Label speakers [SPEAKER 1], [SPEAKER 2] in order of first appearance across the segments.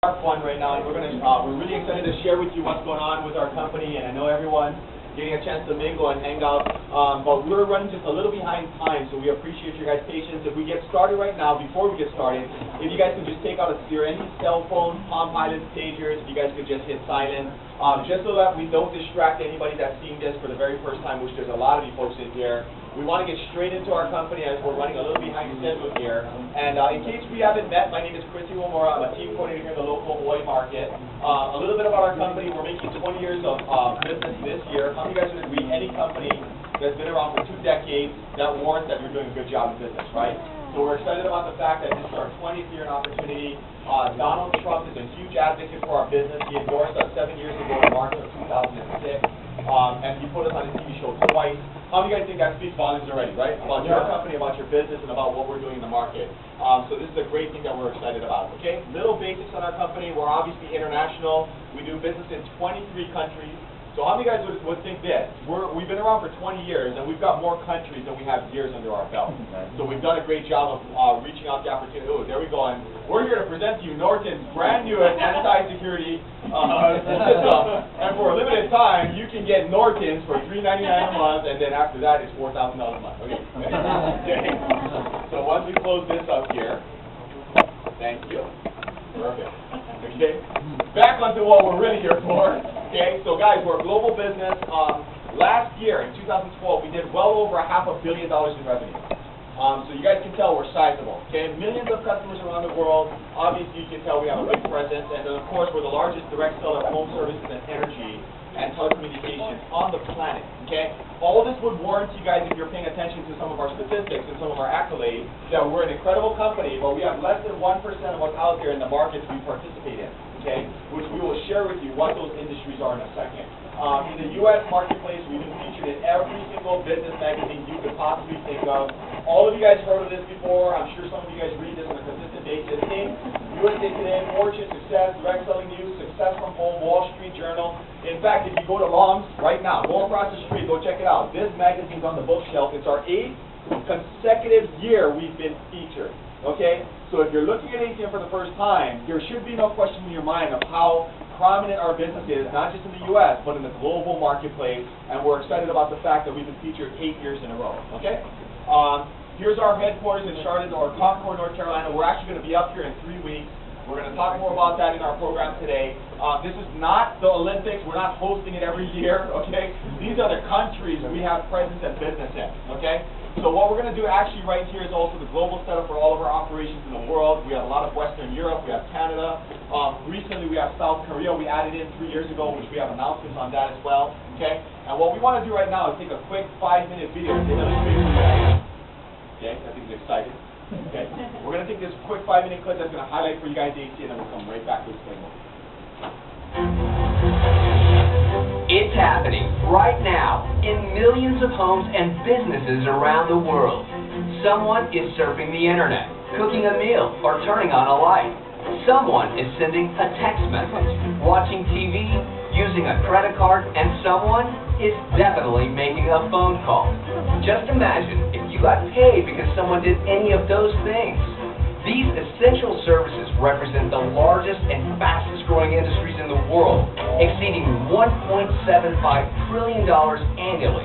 [SPEAKER 1] Our fun right now, and we're really excited to share with you what's going on with our company, and I know everyone's getting a chance to mingle and hang out, but we're running just a little behind time, so we appreciate your guys' patience. If we get started right now, before we get started, if you guys could just take out any cell phones, Palm Pilots, pagers, if you guys could just hit silent, just so that we don't distract anybody that's seeing this for the very first time, which there's a lot of you folks in here. We want to get straight into our company as we're running a little behind schedule here. And in case we haven't met, my name is Chris Umemura. I'm a team coordinator here in the local Hawaii market. A little bit about our company. We're making 20 years of business this year. How many of you guys would agree any company that's been around for 2 decades, that warrants that you're doing a good job in business, right? So we're excited about the fact that this is our 20th year in opportunity. Donald Trump is a huge advocate for our business. He endorsed us 7 years ago in March of 2006. And he put us on a TV show twice. How many of you guys think that speaks volumes already, right? About your company, about your business, and about what we're doing in the market. So this is a great thing that we're excited about, okay? Little basics on our company. We're obviously international. We do business in 23 countries. So how many guys would think this? We've been around for 20 years, and we've got more countries than we have years under our belt. So we've done a great job of reaching out the opportunity. Oh, there we go. And we're here to present to you Norton's brand new anti-security system. And for a limited time, you can get Norton's for $3.99 a month, and then after that, it's $4,000 a month. Okay. Okay. So once we close this up here, thank you. Perfect. Okay. Back onto what we're really here for. Okay. So guys, we're a global business. Last year, in 2012, we did well over $500 million in revenue. So you guys can tell we're sizable. Okay. Millions of customers around the world. Obviously, you can tell we have a big presence. And then, of course, we're the largest direct seller of home services and energy and telecommunications on the planet. Okay. All this would warrant you guys, if you're paying attention to some of our statistics and some of our accolades, that we're an incredible company, but we have less than 1% of what's out there in the markets we participate in. Okay, which we will share with you what those industries are in a second. In the U.S. marketplace, we've been featured in every single business magazine you could possibly think of. All of you guys heard of this before. I'm sure some of you guys read this on a consistent basis. USA Today, Fortune, Success, Direct Selling News, Success from Home, Wall Street Journal. In fact, if you go to Long's right now, go across the street, go check it out. This magazine's on the bookshelf. It's our 8th consecutive year we've been featured. Okay? So if you're looking at ACN for the first time, there should be no question in your mind of how prominent our business is, not just in the U.S., but in the global marketplace, and we're excited about the fact that we've been featured 8 years in a row. Okay? Here's our headquarters in Charlotte, or Concord, North Carolina. We're actually going to be up here in 3 weeks. We're going to talk more about that in our program today. This is not the Olympics. We're not hosting it every year, okay? These are the countries we have presence and business in, okay? So what we're going to do actually right here is also the global setup for all of our operations in the world. We have a lot of Western Europe. We have Canada. Recently, we have South Korea. We added in 3 years ago, which we have announcements on that as well, okay? And what we want to do right now is take a quick 5-minute video to illustrate for you guys. Okay, I think it's exciting. Okay, we're going to take this quick 5-minute clip that's going to highlight for you guys ACN, and then we'll come right back to explain more.
[SPEAKER 2] It's happening right now in millions of homes and businesses around the world. Someone is surfing the internet, cooking a meal, or turning on a light. Someone is sending a text message, watching TV, using a credit card, and someone is definitely making a phone call. Just imagine if you got paid because someone did any of those things. These essential services represent the largest and fastest growing industries in the world, exceeding $1.75 trillion annually.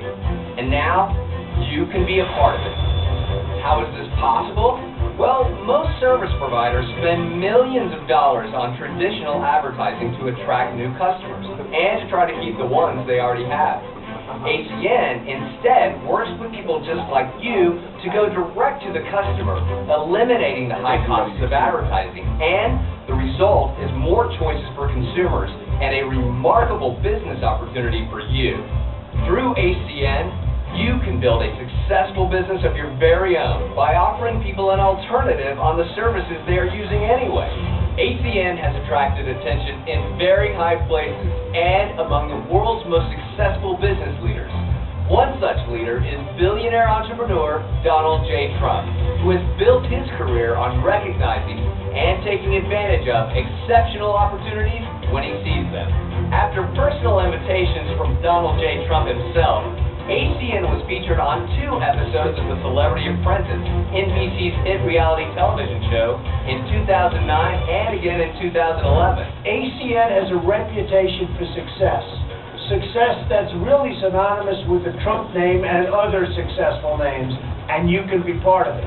[SPEAKER 2] And now, you can be a part of it. How is this possible? Well, most service providers spend millions of dollars on traditional advertising to attract new customers and to try to keep the ones they already have. ACN instead works with people just like you to go direct to the customer, eliminating the high costs of advertising, and the result is more choices for consumers and a remarkable business opportunity for you. Through ACN, you can build a successful business of your very own by offering people an alternative on the services they are using anyway. ACN has attracted attention in very high places and among the world's most successful business leaders. One such leader is billionaire entrepreneur Donald J. Trump, who has built his career on recognizing and taking advantage of exceptional opportunities when he sees them. After personal invitations from Donald J. Trump himself, ACN was featured on 2 episodes of The Celebrity Apprentice, NBC's hit reality television show, in 2009 and again in 2011.
[SPEAKER 3] ACN has a reputation for success. Success that's really synonymous with the Trump name and other successful names, and you can be part of it.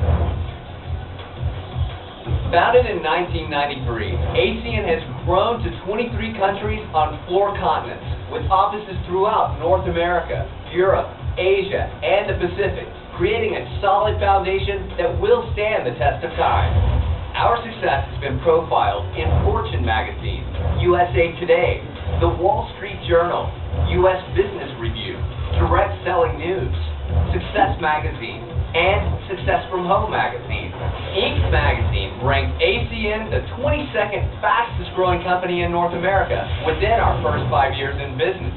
[SPEAKER 2] Founded in 1993, ACN has grown to 23 countries on 4 continents, with offices throughout North America, Europe, Asia, and the Pacific, creating a solid foundation that will stand the test of time. Our success has been profiled in Fortune magazine, USA Today, The Wall Street Journal, U.S. Business Review, Direct Selling News, Success Magazine, and Success from Home magazine. Inc. magazine ranked ACN the 22nd fastest growing company in North America within our first 5 years in business.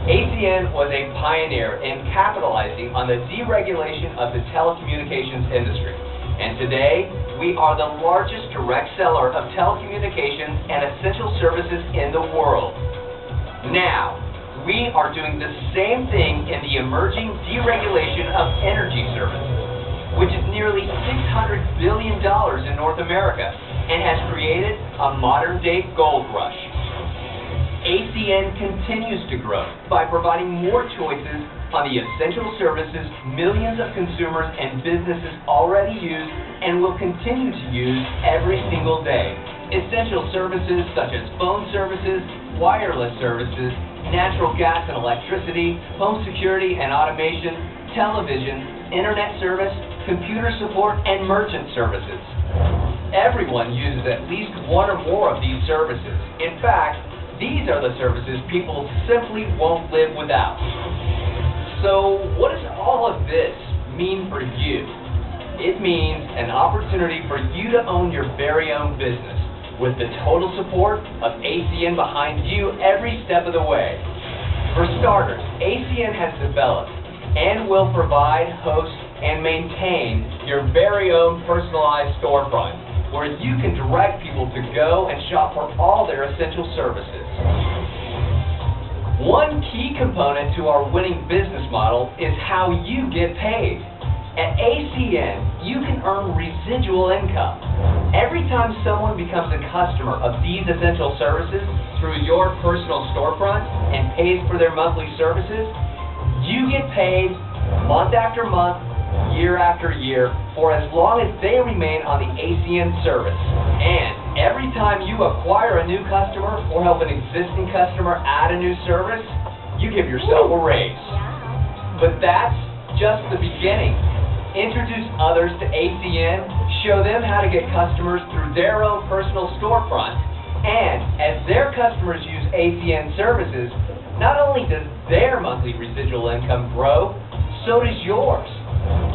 [SPEAKER 2] ACN was a pioneer in capitalizing on the deregulation of the telecommunications industry. And today, we are the largest direct seller of telecommunications and essential services in the world. Now, we are doing the same thing in the emerging deregulation of energy services, which is nearly $600 billion in North America and has created a modern-day gold rush. ACN continues to grow by providing more choices on the essential services millions of consumers and businesses already use and will continue to use every single day. Essential services such as phone services, wireless services, natural gas and electricity, home security and automation, television, internet service, computer support, and merchant services. Everyone uses at least one or more of these services. In fact, these are the services people simply won't live without. So, what does all of this mean for you? It means an opportunity for you to own your very own business, with the total support of ACN behind you every step of the way. For starters, ACN has developed and will provide, host, and maintain your very own personalized storefront, where you can direct people to go and shop for all their essential services. One key component to our winning business model is how you get paid. At ACN, you can earn residual income. Every time someone becomes a customer of these essential services through your personal storefront and pays for their monthly services, you get paid month after month, year after year, for as long as they remain on the ACN service. And every time you acquire a new customer or help an existing customer add a new service, you give yourself a raise. But that's just the beginning. Introduce others to ACN, show them how to get customers through their own personal storefront, and as their customers use ACN services, not only does their monthly residual income grow, so does yours.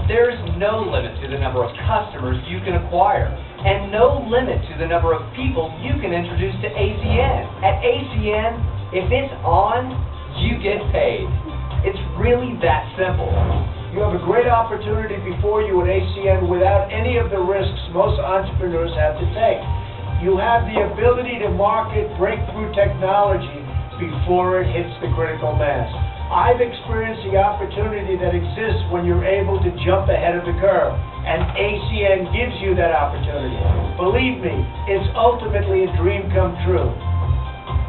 [SPEAKER 2] There is no limit to the number of customers you can acquire, and no limit to the number of people you can introduce to ACN. At ACN, if it's on, you get paid. It's really that simple.
[SPEAKER 3] You have a great opportunity before you at ACN without any of the risks most entrepreneurs have to take. You have the ability to market breakthrough technology before it hits the critical mass. I've experienced the opportunity that exists when you're able to jump ahead of the curve, and ACN gives you that opportunity. Believe me, it's ultimately a dream come true.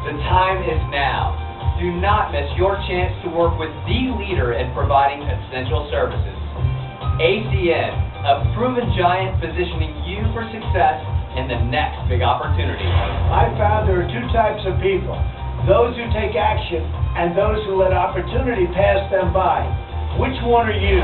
[SPEAKER 2] The time is now. Do not miss your chance to work with the leader in providing essential services. ACN, a proven giant positioning you for success in the next big opportunity.
[SPEAKER 3] I found there are 2 types of people: those who take action and those who let opportunity pass them by. Which one are you?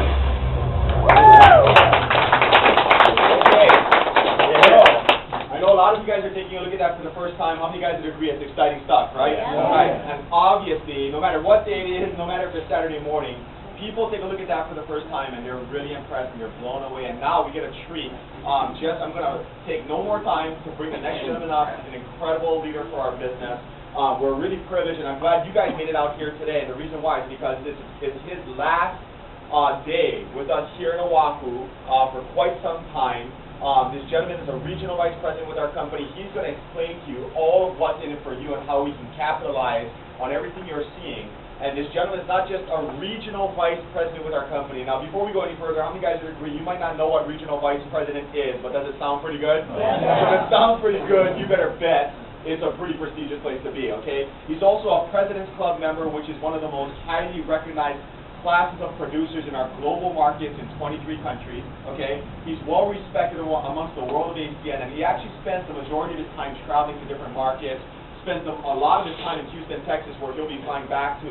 [SPEAKER 1] I know a lot of you guys are taking a look at that for the first time. How many guys would agree it's exciting stuff, right?
[SPEAKER 4] Yeah.
[SPEAKER 1] Right. And obviously, no matter what day it is, no matter if it's Saturday morning, people take a look at that for the first time and they're really impressed and they're blown away. And now we get a treat. I'm going to take no more time to bring the next gentleman up. He's an incredible leader for our business. We're really privileged, and I'm glad you guys made it out here today. And the reason why is because this is his last day with us here in Oahu for quite some time. This gentleman is a regional vice president with our company. He's going to explain to you all of what's in it for you and how we can capitalize on everything you're seeing And this gentleman is not just a regional vice president with our company. Now, before we go any further, how many guys would agree? You might not know what regional vice president is, but does it sound pretty good? Yeah. If it sounds pretty good, you better bet it's a pretty prestigious place to be, okay? He's also a President's Club member, which is one of the most highly recognized classes of producers in our global markets in 23 countries, okay? He's well respected amongst the world of ACN, and he actually spends the majority of his time traveling to different markets, spends a lot of his time in Houston, Texas, where he'll be flying back to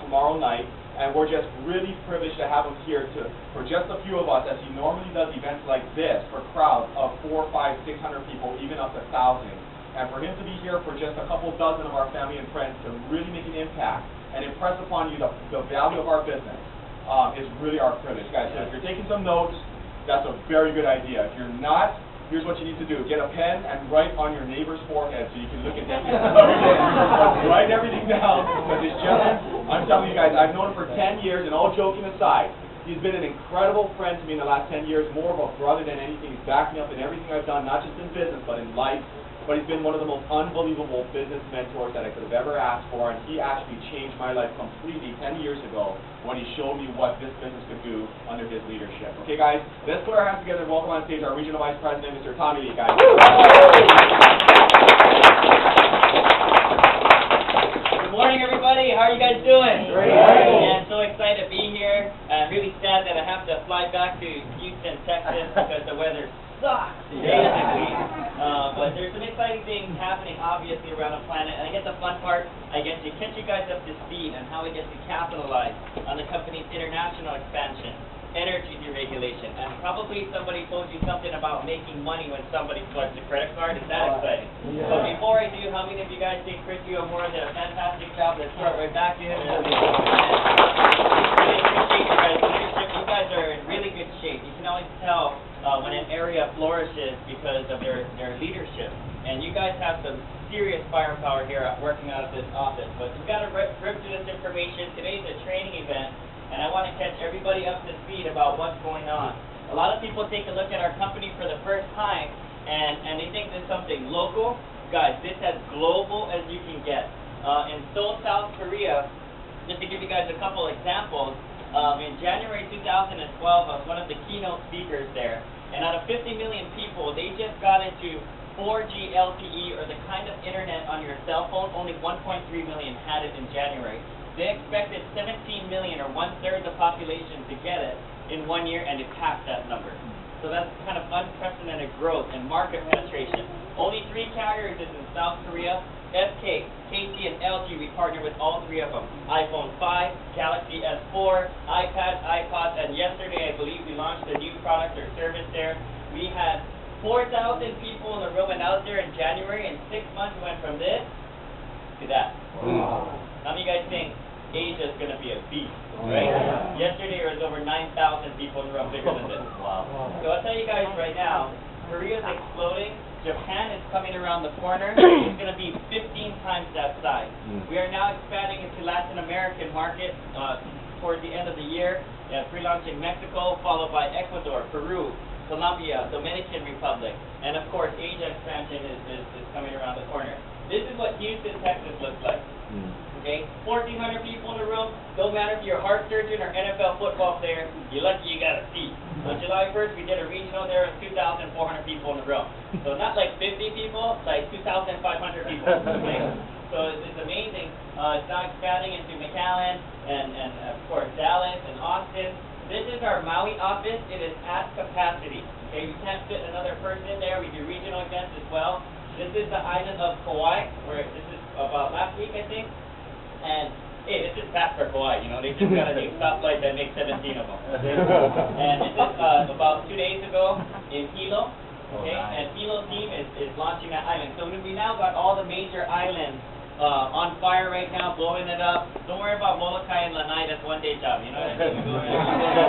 [SPEAKER 1] tomorrow night, and we're just really privileged to have him here for just a few of us, as he normally does events like this for crowds of 400, 500, 600 people, even up to thousands. And for him to be here for just a couple dozen of our family and friends to really make an impact and impress upon you the value of our business is really our privilege. Guys, so if you're taking some notes, that's a very good idea. If you're not, here's what you need to do. Get a pen and write on your neighbor's forehead so you can look at them. Write everything down. But this gentleman, I'm telling you guys, I've known him for 10 years, and all joking aside, he's been an incredible friend to me in the last 10 years, more of a brother than anything. He's backed me up in everything I've done, not just in business, but in life. But he's been one of the most unbelievable business mentors that I could have ever asked for, and he actually changed my life completely 10 years ago when he showed me what this business could do under his leadership. Okay, guys, let's put our hands together and welcome on stage our Regional Vice President, Mr. Tommy, guys.
[SPEAKER 4] Good morning, everybody. How are you guys doing?
[SPEAKER 1] Great.
[SPEAKER 4] Yeah, I'm so excited to be here. I'm really sad that I have to fly back to Houston, Texas, because the weather sucks, basically. But there's some exciting things happening, obviously, around the planet. And I guess the fun part, I get to catch you guys up to speed on how we get to capitalize on the company's international expansion, energy deregulation, and probably somebody told you something about making money when somebody swipes a credit card. Is that exciting? Yeah. But before I do, how many of you guys think Chris Umemura did a fantastic job? Let's start right back to him. Really appreciate your guys' leadership. You guys are in really good shape. You can always tell when an area flourishes because of their leadership. And you guys have some serious firepower here working out of this office. But we've got to rip through this information. Today's a training event, and I want to catch everybody up to speed about what's going on. A lot of people take a look at our company for the first time, and they think there's something local. Guys, this is as global as you can get. In Seoul, South Korea, just to give you guys a couple examples, in January 2012, I was one of the keynote speakers there, and out of 50 million people, they just got into 4G LTE, or the kind of internet on your cell phone. Only 1.3 million had it in January. They expected 17 million, or one-third the population, to get it in 1 year, and it passed that number. So that's kind of unprecedented growth and market penetration. Only 3 carriers is in South Korea: SK, KT, and LG. We partner with all 3 of them. iPhone 5, Galaxy S4, iPad, iPods, and yesterday I believe we launched a new product or service there. We had 4,000 people in the room and out there in January. In 6 months we went from this to that. Wow. How many of you guys think Asia is going to be a beast, right? Yeah. Yesterday there was over 9,000 people in the room, bigger than this. Wow. So I'll tell you guys right now, Korea is exploding. Japan is coming around the corner. It's going to be 15 times that size. We are now expanding into Latin American market towards the end of the year. Pre-launching Mexico, followed by Ecuador, Peru, Colombia, Dominican Republic, and of course Asia expansion is coming around the corner. This is what Houston, Texas looks like. Okay, 1,400 people in the room. Don't matter if you're a heart surgeon or NFL football player, you're lucky you got a seat. On July 1st, we did a regional there with 2,400 people in the room. So not like 50 people, it's like 2,500 people. Okay? So it's amazing. It's now expanding into McAllen and of course Dallas and Austin. This is our Maui office. It is at capacity. Okay, we can't fit another person in there. We do regional events as well. This is the island of Kauai, where this is about last week, I think. And hey, this is fast for Kauai, you know, they just got a new stoplight that makes 17 of them. And this is about 2 days ago in Hilo, okay, and Hilo's team is launching that island. So we now got all the major islands on fire right now, blowing it up. Don't worry about Molokai and Lanai, that's one-day job, you know what I mean?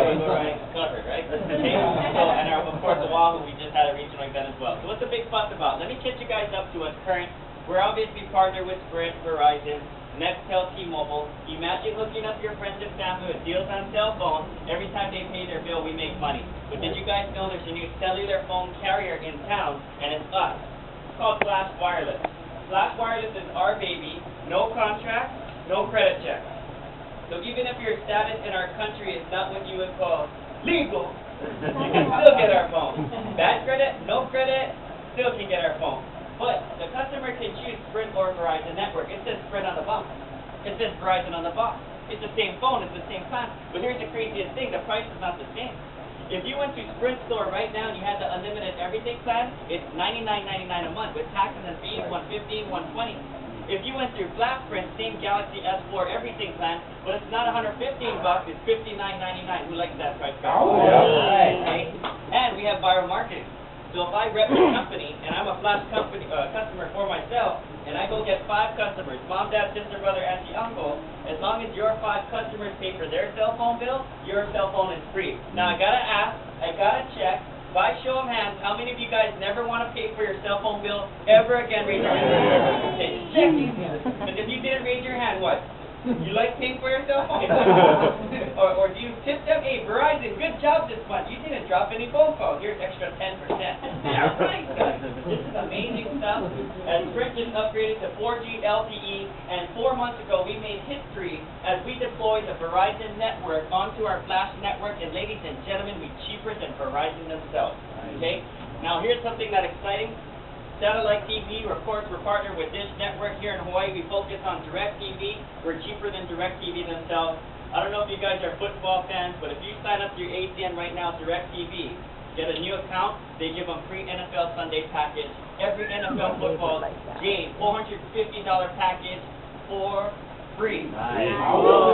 [SPEAKER 4] We go right covered, right? Okay. So, and of course, Oahu, we just had a regional event as well. So what's the big fuss about? Let me catch you guys up to what's current. We're obviously partnered with Sprint, Verizon, Nextel, T-Mobile. Imagine hooking up your friends and family with deals on cell phones. Every time they pay their bill, we make money. But did you guys know there's a new cellular phone carrier in town, and it's us. It's called Flash Wireless. Flash Wireless is our baby. No contract, no credit check. So even if your status in our country is not what you would call legal, you can still get our phone. Bad credit, no credit, still can get our phone. But the customer can choose Sprint or Verizon network. It says Sprint on the box. It says Verizon on the box. It's the same phone, it's the same plan. But here's the craziest thing, the price is not the same. If you went to Sprint store right now and you had the unlimited everything plan, it's $99.99 a month with taxes and fees, $115, $120. If you went through Flat Sprint, same Galaxy S4 everything plan, but it's not $115, it's $59.99. Who likes that price?
[SPEAKER 3] Oh, yeah.
[SPEAKER 4] Okay? And we have viral marketing. So if I rep a company and I'm a Flash company customer for myself, and I go get 5 customers, mom, dad, sister, brother, auntie, uncle, as long as your 5 customers pay for their cell phone bill, your cell phone is free. Now I gotta ask, I gotta check, by show of hands, how many of you guys never want to pay for your cell phone bill ever again? Raise your hand. Okay, check these hands. And if you didn't raise your hand, what? You like paying for your cell phone? or do you tip them? Hey, Verizon, good job this month. You didn't drop any phone calls. Here's extra 10%. Yeah, right, guys. This is amazing stuff. And Sprint just upgraded to 4G LTE, and 4 months ago we made history as we deployed the Verizon network onto our Flash network, and ladies and gentlemen, we're cheaper than Verizon themselves. Okay? Now here's something that's exciting. Satellite TV, of course, we're partnered with Dish Network here in Hawaii. We focus on DirecTV. We're cheaper than DirecTV themselves. I don't know if you guys are football fans, but if you sign up to your ACN right now, DirecTV, get a new account, they give them free NFL Sunday package. Every NFL football game, $450 package for free.
[SPEAKER 1] Nice.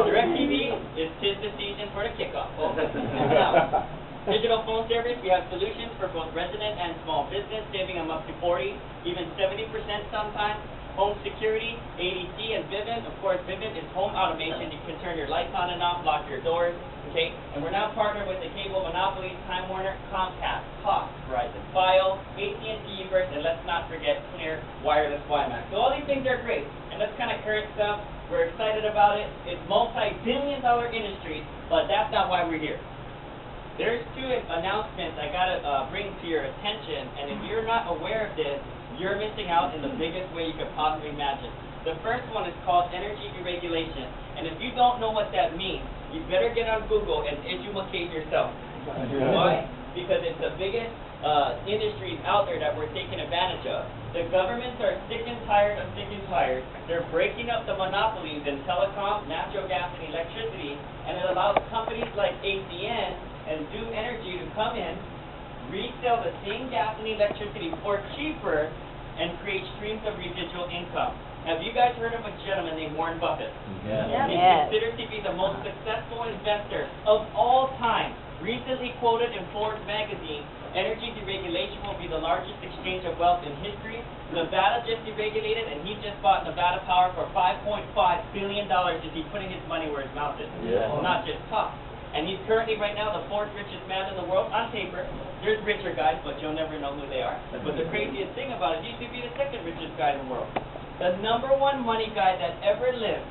[SPEAKER 4] DirecTV is 'tis the season for the kickoff. Now, digital phone service, we have solutions for both resident and small business, saving them up to 40, even 70% sometimes. Home security, ADT and Vivint. Of course, Vivint is home automation. You can turn your lights on and off, lock your doors, okay? And we're now partnered with the cable monopolies, Time Warner, Comcast, Cox, Verizon, File, ACN Uverse, and let's not forget Clear Wireless WiMAX. So all these things are great, and that's kind of current stuff. We're excited about it. It's multi-billion-dollar industry, but that's not why we're here. There's 2 announcements I gotta bring to your attention, and if you're not aware of this, you're missing out in the biggest way you could possibly imagine. The first one is called energy deregulation, and if you don't know what that means, you better get on Google and educate yourself. Why? Because it's the biggest industries out there that we're taking advantage of. The governments are sick and tired of sick and tired. They're breaking up the monopolies in telecom, natural gas, and electricity, and it allows companies like ACN and Do Energy to come in, resell the same gas and electricity for cheaper, and create streams of residual income. Have you guys heard of a gentleman named Warren Buffett?
[SPEAKER 5] Yeah.
[SPEAKER 4] He's considered to be the most successful investor of all time. Recently quoted in Forbes magazine, energy deregulation will be the largest exchange of wealth in history. Nevada just deregulated, and he just bought Nevada Power for $5.5 billion. Is he putting his money where his mouth is?
[SPEAKER 1] Yeah.
[SPEAKER 4] Not just talk. And he's currently right now the 4th richest man in the world on paper. There's richer guys, but you'll never know who they are. But the craziest thing about it, he used to be the 2nd richest guy in the world. The #1 money guy that ever lived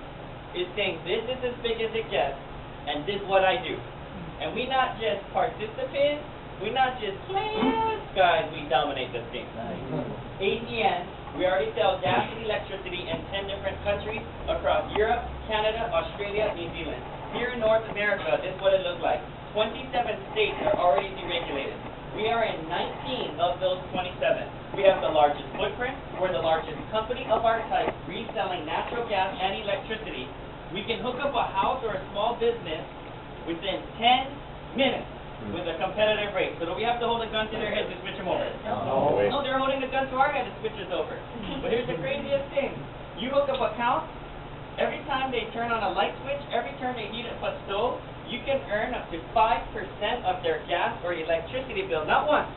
[SPEAKER 4] is saying, this is as big as it gets, and this is what I do. And we not just participate, we not just players, guys, we dominate this game. ACN, we already sell gas and electricity in 10 different countries across Europe, Canada, Australia, New Zealand. Here in North America, this is what it looks like. 27 states are already deregulated. We are in 19 of those 27. We have the largest footprint. We're the largest company of our type reselling natural gas and electricity. We can hook up a house or a small business within 10 minutes with a competitive rate. So do we have to hold a gun to their head to switch them over? No, they're holding the gun to our head to switch us over. But here's the craziest thing. You hook up accounts, every time they turn on a light switch, every time they heat up a stove, you can earn up to 5% of their gas or electricity bill, not once,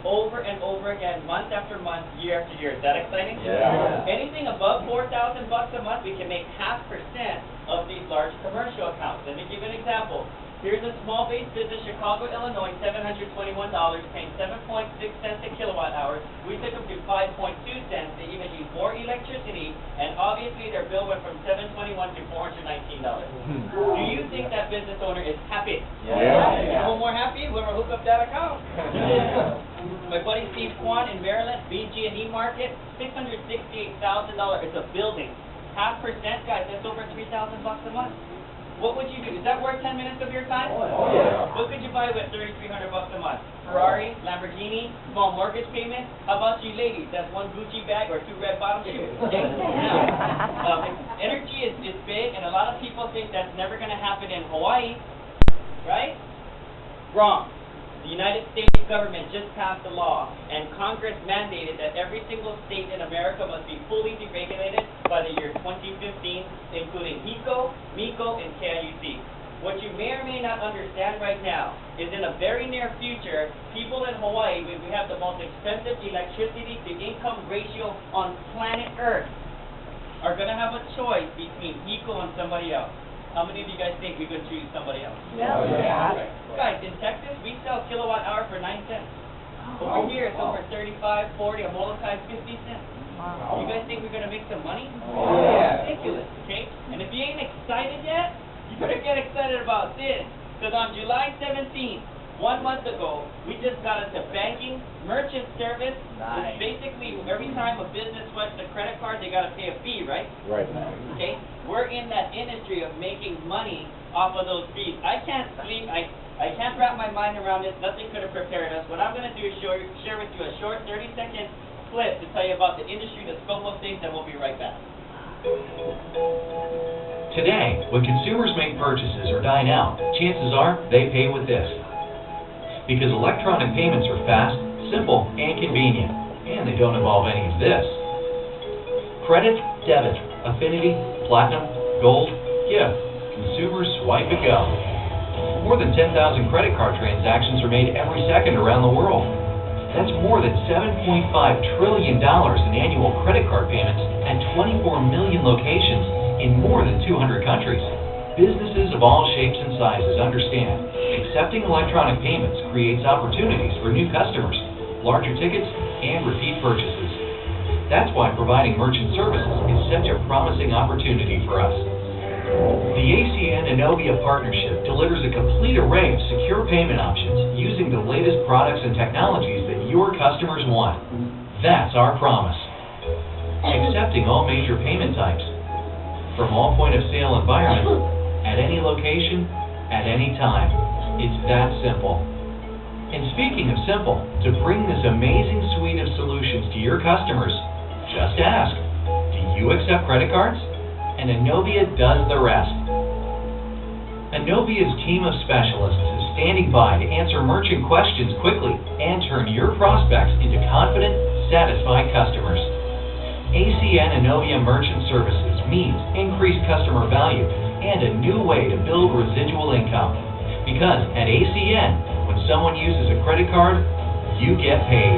[SPEAKER 4] over and over again, month after month, year after year. Is that exciting?
[SPEAKER 1] Yeah.
[SPEAKER 4] Anything above $4,000 a month, we can make 0.5% of these large commercial accounts. Let me give you an example. Here's a small-based business, Chicago, Illinois, $721, paying 7.6 cents a kilowatt hour. We took them to 5.2 cents. They even use more electricity, and obviously their bill went from $721 to $419. Do you think that business owner is happy?
[SPEAKER 1] Yeah.
[SPEAKER 4] No more happy? Whoever hooked up that account. My buddy Steve Kwan in Maryland, BG&E Market, $668,000. It's a building. 0.5%, guys, that's over $3,000 a month. what would you do? Is that worth 10 minutes of your time?
[SPEAKER 1] Oh, yeah.
[SPEAKER 4] What could you buy with $3,300 a month? Ferrari, Lamborghini, small mortgage payment? How about you ladies? That's one Gucci bag or 2 red bottom shoes. Energy is big, and a lot of people think that's never going to happen in Hawaii, right? Wrong. The United States government just passed a law, and Congress mandated that every single state in America must be fully deregulated by the year 2015, including HECO, MECO, and KIUC. What you may or may not understand right now is in a very near future, people in Hawaii, we have the most expensive electricity to income ratio on planet Earth, are going to have a choice between HECO and somebody else. How many of you guys think we could choose somebody else?
[SPEAKER 5] No. Yeah.
[SPEAKER 4] Guys, in Texas, we sell kilowatt hour for 9 cents. Over here, it's over 35, 40, a Molokai 50 cents.
[SPEAKER 5] Wow.
[SPEAKER 4] You guys think we're going to make some money?
[SPEAKER 5] Yeah.
[SPEAKER 4] Ridiculous, okay? And if you ain't excited yet, you better get excited about this. Because on July 17th, 1 month ago, we just got into banking, merchant service.
[SPEAKER 5] Nice.
[SPEAKER 4] Basically, every time a business swipes a credit card, they got to pay a fee, right?
[SPEAKER 1] Right.
[SPEAKER 4] Okay? We're in that industry of making money off of those fees. I can't sleep. I can't wrap my mind around this. Nothing could have prepared us. What I'm going to do is share with you a short 30-second clip to tell you about the industry, the scope of things, and we'll be right back.
[SPEAKER 6] Today, when consumers make purchases or dine out, chances are they pay with this. Because electronic payments are fast, simple, and convenient, and they don't involve any of this. Credit, debit, affinity, platinum, gold, gift. Consumers swipe and go. More than 10,000 credit card transactions are made every second around the world. That's more than $7.5 trillion in annual credit card payments at 24 million locations in more than 200 countries. Businesses of all shapes and sizes understand accepting electronic payments creates opportunities for new customers, larger tickets, and repeat purchases. That's why providing merchant services is such a promising opportunity for us. The ACN Innovia partnership delivers a complete array of secure payment options using the latest products and technologies that your customers want. That's our promise. Accepting all major payment types, from all point-of-sale environments, at any location, at any time. It's that simple. And speaking of simple, to bring this amazing suite of solutions to your customers, just ask, do you accept credit cards? And Innovia does the rest. Innovia's team of specialists is standing by to answer merchant questions quickly and turn your prospects into confident, satisfied customers. ACN Innovia Merchant Services means increased customer value and a new way to build residual income. Because at ACN, when someone uses a credit card, you get paid.